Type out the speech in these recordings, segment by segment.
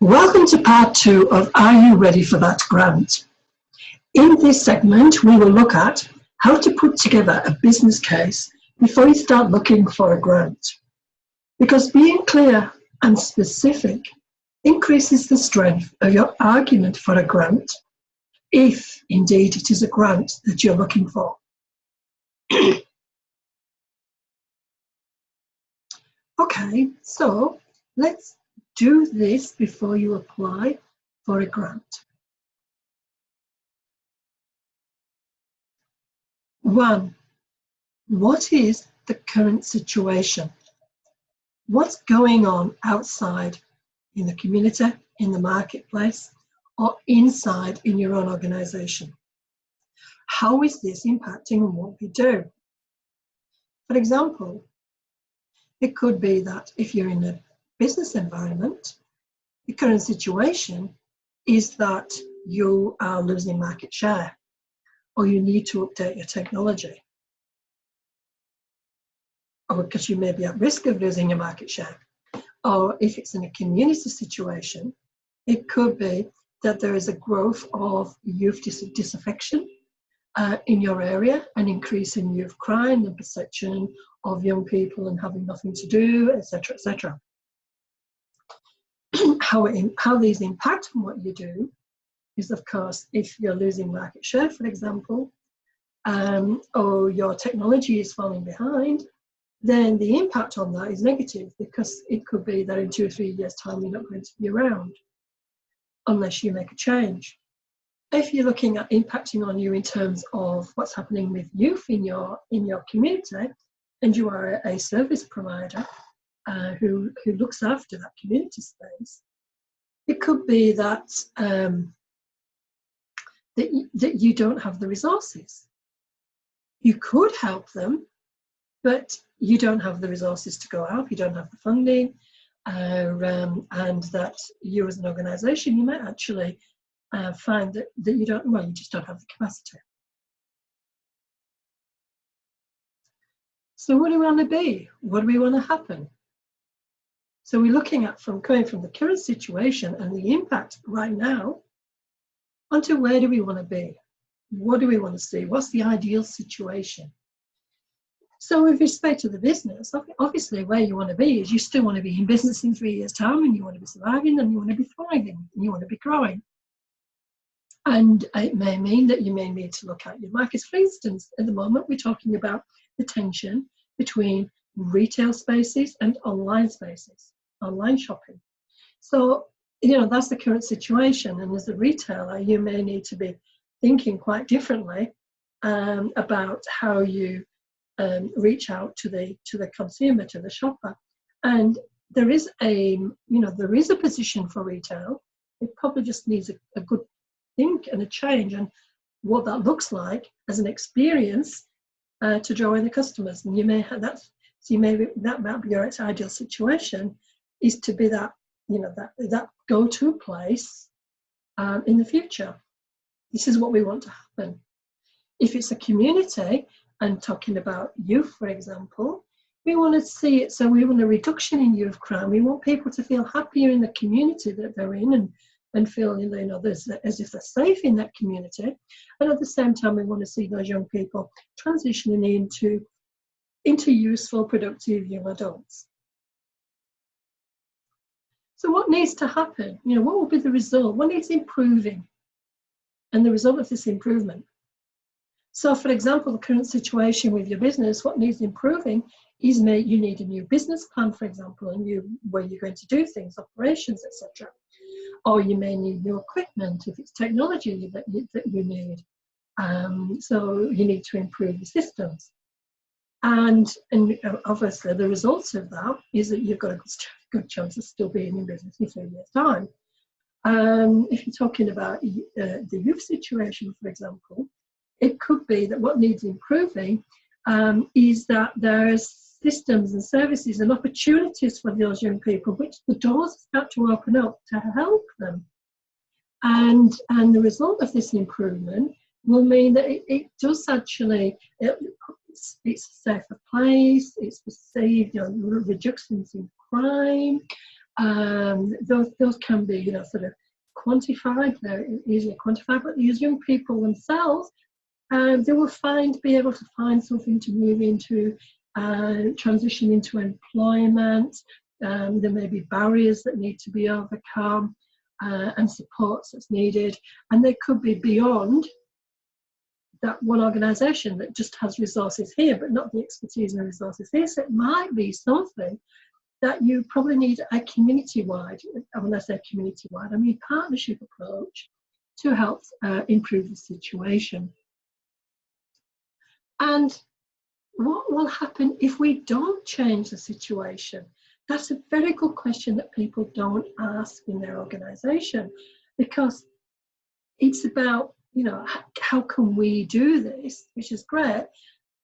Welcome to part 2 of Are You Ready for That Grant? In this segment, we will look at how to put together a business case before you start looking for a grant. Because being clear and specific increases the strength of your argument for a grant, if indeed it is a grant that you're looking for. Okay, so let's do this before you apply for a grant. 1. What is the current situation? What's going on outside in the community, in the marketplace, or inside in your own organization? How is this impacting on what we do? For example, it could be that if you're in a business environment, the current situation is that you are losing market share, or you need to update your technology, or because you may be at risk of losing your market share. Or if it's in a community situation, it could be that there is a growth of youth disaffection in your area, an increase in youth crime, the perception of young people and having nothing to do, etc., etc. How these impact on what you do is, of course, if you're losing market share, for example, or your technology is falling behind, then the impact on that is negative, because it could be that in 2 or 3 years' time you're not going to be around unless you make a change. If you're looking at impacting on you in terms of what's happening with youth in your community, and you are a service provider who looks after that community space, it could be that that you don't have the resources. You could help them, but you don't have the resources to go out, you don't have the funding, and that you as an organisation, you might actually find that you just don't have the capacity. So what do we want to be? What do we want to happen? So we're looking at coming from the current situation and the impact right now onto where do we want to be? What do we want to see? What's the ideal situation? So with respect to the business, obviously where you want to be is you still want to be in business in 3 years' time, and you want to be surviving, and you want to be thriving, and you want to be growing. And it may mean that you may need to look at your markets. For instance, at the moment, we're talking about the tension between retail spaces and online spaces, online shopping. So, that's the current situation. And as a retailer, you may need to be thinking quite differently about how you reach out to the consumer, to the shopper. And there is a position for retail. It probably just needs a good think and a change, and what that looks like as an experience to draw in the customers. And you may have that. So that might be your ideal situation, is to be that that go-to place in the future. This is what we want to happen. If it's a community, and talking about youth, for example, we want to see it. So we want a reduction in youth crime. We want people to feel happier in the community that they're in, and feel as if they're safe in that community. And at the same time, we want to see those young people transitioning into useful, productive young adults. So what needs to happen? What will be the result? What needs improving? And the result of this improvement. So, for example, the current situation with your business, what needs improving is you need a new business plan, for example, where you're going to do things, operations, etc. Or you may need new equipment if it's technology that you need. So you need to improve the systems. And obviously the results of that is that you've got a good chance of still being in business in 3 years' time. If you're talking about the youth situation, for example, it could be that what needs improving is that there's systems and services and opportunities for those young people, which the doors start to open up to help them. And the result of this improvement will mean that it does actually, it's a safer place, it's perceived, reductions in crime, Those can be, you know, sort of quantified. They're easily quantified, but these young people themselves, they will be able to find something to move into, transition into employment. There may be barriers that need to be overcome, and supports that's needed, and they could be beyond that one organisation that just has resources here, but not the expertise and the resources here. So it might be something that you probably need a community-wide, and when I say community-wide, I mean partnership approach to help improve the situation. And what will happen if we don't change the situation? That's a very good question that people don't ask in their organisation, because it's about, you know, how can we do this, which is great,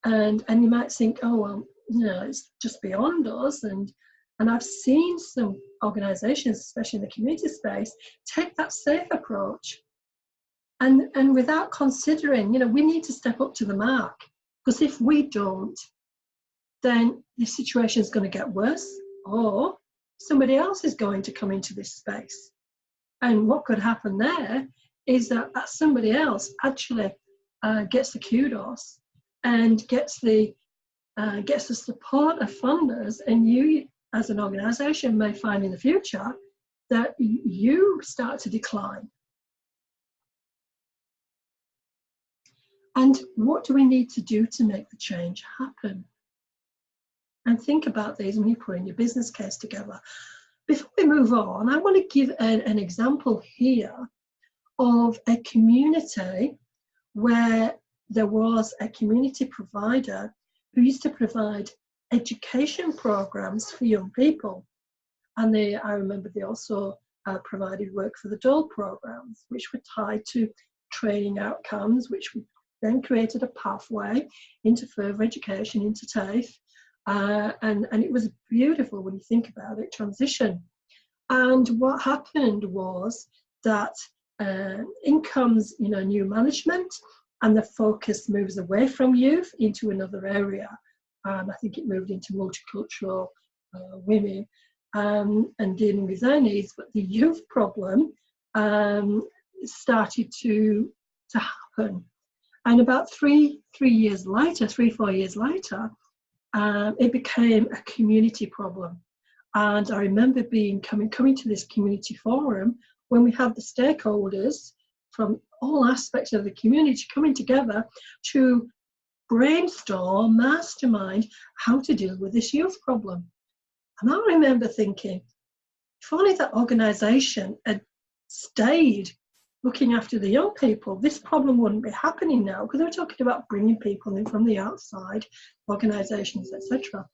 and you might think, oh well, you know, it's just beyond us, and I've seen some organisations, especially in the community space, take that safe approach, and without considering, you know, we need to step up to the mark, because if we don't, then the situation is going to get worse, or somebody else is going to come into this space. And what could happen there is that somebody else actually gets the kudos and gets the support of funders, and you as an organisation may find in the future that you start to decline. And what do we need to do to make the change happen? And think about these when you're putting your business case together. Before we move on, I want to give an example here of a community where there was a community provider who used to provide education programs for young people. And I remember they also provided work for the Dole programs, which were tied to training outcomes, which then created a pathway into further education, into TAFE. And it was beautiful when you think about it, transition. And what happened was that in comes, you know, new management, and the focus moves away from youth into another area. I think it moved into multicultural women and dealing with their needs. But the youth problem started to happen. And about 3 years later, 4 years later, it became a community problem. And I remember coming to this community forum when we had the stakeholders from all aspects of the community coming together to brainstorm, mastermind how to deal with this youth problem. And I remember thinking, if only that organisation had stayed looking after the young people, this problem wouldn't be happening now, because we're talking about bringing people in from the outside, organisations, etc.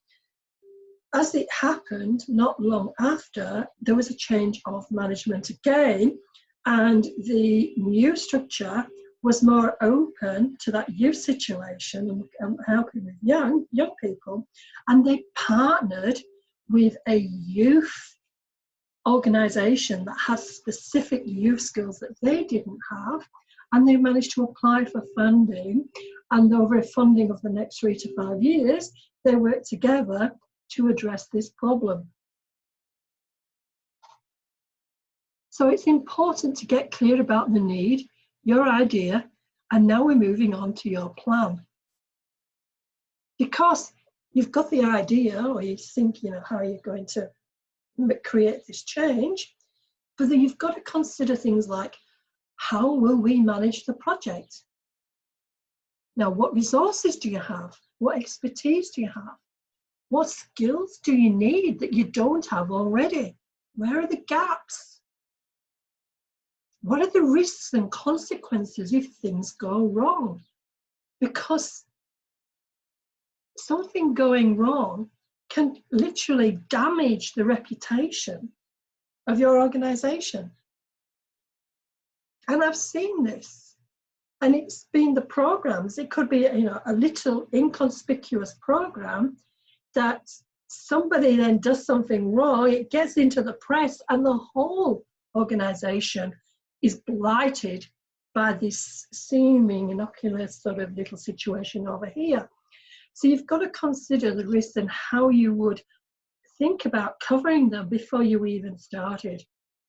As it happened, not long after, there was a change of management again, and the new structure was more open to that youth situation and helping with young people, and they partnered with a youth organisation that has specific youth skills that they didn't have, and they managed to apply for funding, and over a funding of the next 3 to 5 years, they worked together to address this problem. So it's important to get clear about the need, your idea, and now we're moving on to your plan. Because you've got the idea, or you think, you know, how you're going to create this change, but then you've got to consider things like, how will we manage the project? Now, what resources do you have? What expertise do you have? What skills do you need that you don't have already? Where are the gaps? What are the risks and consequences if things go wrong? Because something going wrong can literally damage the reputation of your organisation. And I've seen this, and it's been the programs. It could be, you know, a little inconspicuous program that somebody then does something wrong, it gets into the press, and the whole organisation is blighted by this seeming innocuous sort of little situation over here. So you've got to consider the risks and how you would think about covering them before you even started,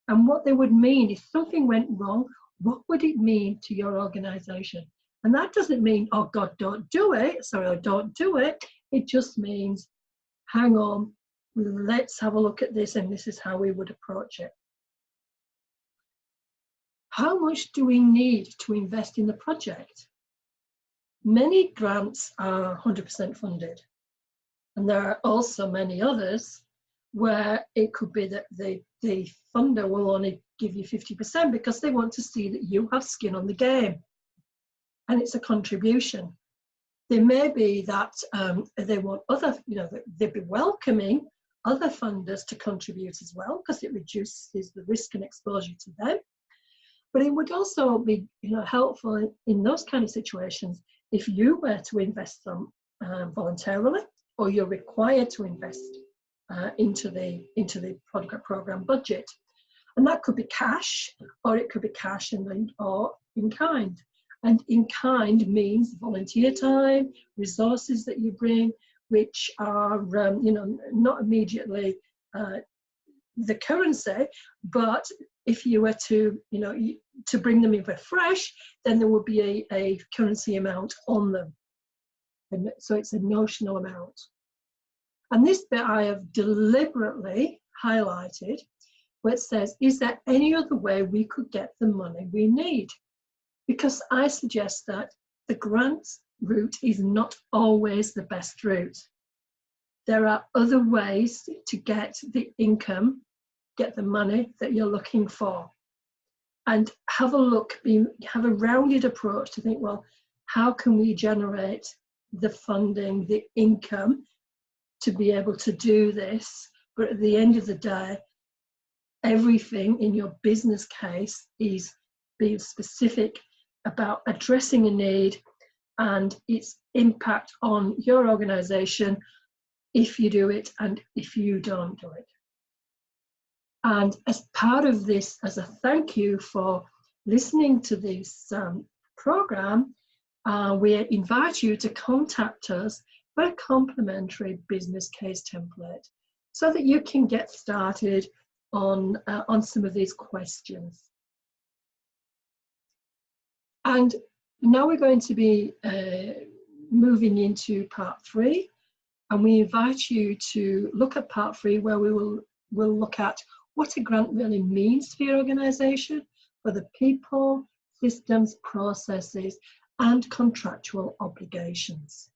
and what they would mean if something went wrong. What would it mean to your organization? And that doesn't mean, oh God, don't do it, sorry, or don't do it. It just means, hang on, let's have a look at this, and this is how we would approach it. How much do we need to invest in the project? Many grants are 100% funded, and there are also many others where it could be that the funder will only give you 50% because they want to see that you have skin on the game, and it's a contribution. There may be that they want other, they'd be welcoming other funders to contribute as well, because it reduces the risk and exposure to them. But it would also be, helpful in those kind of situations if you were to invest some voluntarily, or you're required to invest into the program budget, and that could be cash, or it could be cash or in kind. And in kind means volunteer time, resources that you bring, which are not immediately the currency, but if you were to to bring them in for fresh, then there would be a currency amount on them, and so it's a notional amount. And this bit I have deliberately highlighted, where it says, is there any other way we could get the money we need? Because I suggest that the grant route is not always the best route. There are other ways to get the income, get the money that you're looking for. And have a look, have a rounded approach to think, well, how can we generate the funding, the income to be able to do this? But at the end of the day, everything in your business case is being specific about addressing a need and its impact on your organization if you do it and if you don't do it. And as part of this, as a thank you for listening to this program, we invite you to contact us for a complimentary business case template so that you can get started on some of these questions. And now we're going to be moving into part 3, and we invite you to look at part 3, where we'll look at what a grant really means for your organization, for the people, systems, processes, and contractual obligations.